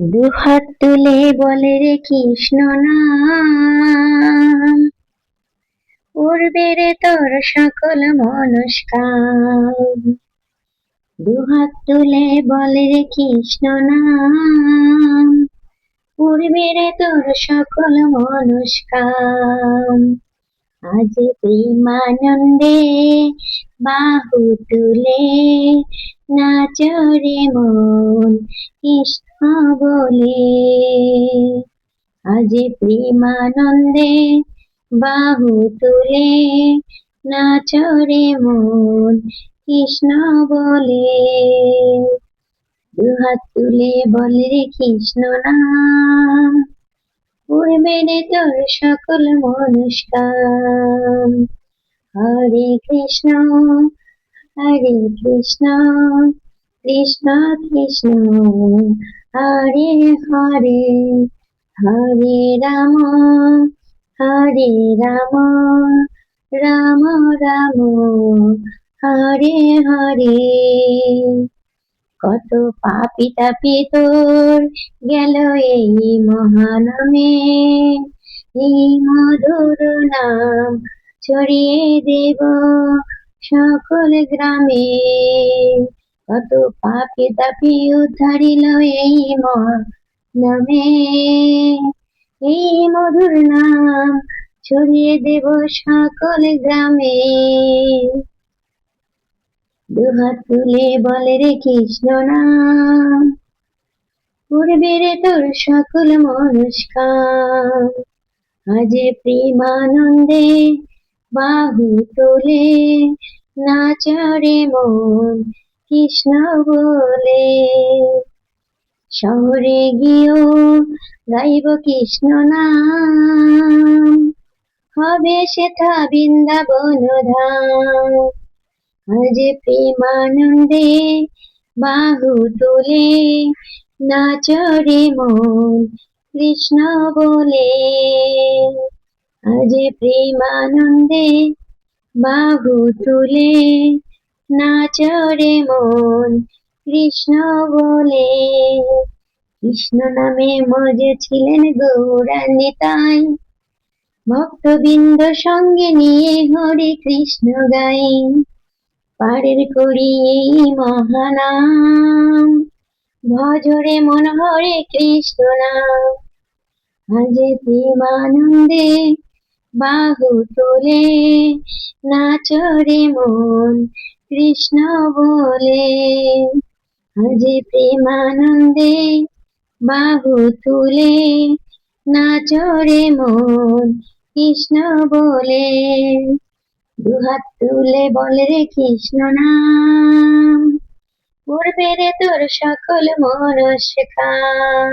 দুহাত তুলে বলে রে কৃষ্ণ নাম, উড়বে রে তোর সকল মনস্কাম। দুহাত তুলে বলে রে কৃষ্ণ নাম, উড়বে রে তোর সকল মনস্কাম। আজ প্রেমানন্দে বাহু তুলে নাচ রে মন কৃষ্ণ বলে। আজ প্রেমানন্দে বাহু তুলে নাচ রে মন কৃষ্ণ বলে। দুহাত তুলে বলে রে কৃষ্ণ নাম, উড়বে রে তোর সকল মনস্কাম। হরে কৃষ্ণ হরে কৃষ্ণ কৃষ্ণ কৃষ্ণ হরে হরে, হরে রাম হরে রাম রাম রাম হরে হরে। কত পাপি তাপি তোর গেল এই মহানামে, এই মধুর নাম ছড়িয়ে দেব সকল গ্রামে। কত পাপি তাপি উদ্ধারিল এই নামে, এই মধুর নাম ছড়িয়ে দেব সকল গ্রামে। দুহাত তুলে বলে রে কৃষ্ণ নাম, উড়বে রে তোর সকল মনস্কাম। আজ প্রেমানন্দে বাহু তোলে নাচ রে মন কৃষ্ণ বলে। শহরে গিয়েও গাইব কৃষ্ণ নাম, হবে সেথা বৃন্দাবন ধাম। আজ প্রেমানন্দে বাহু তোলে নাচ রে মন কৃষ্ণ বলে। আজ প্রেমানন্দে বাহু তুলে নাচ রে মন কৃষ্ণ বলে। কৃষ্ণ নামে মজে ছিলেন গৌরান্বিতাই, ভক্তবৃন্দ সঙ্গে নিয়ে হরে কৃষ্ণ গাই। পারের করি এই মহানাম, ভজরে মন হরে কৃষ্ণ নাম। আজ প্রেমানন্দে বাহু তোলে নাচ রে মন কৃষ্ণ বলে। আজ প্রেমানন্দে বাহু তুলে নাচ রে মন কৃষ্ণ বলে। দুহাত তুলে বলে রে কৃষ্ণ নাম, উড়বে রে তোর সকল মনস্কাম।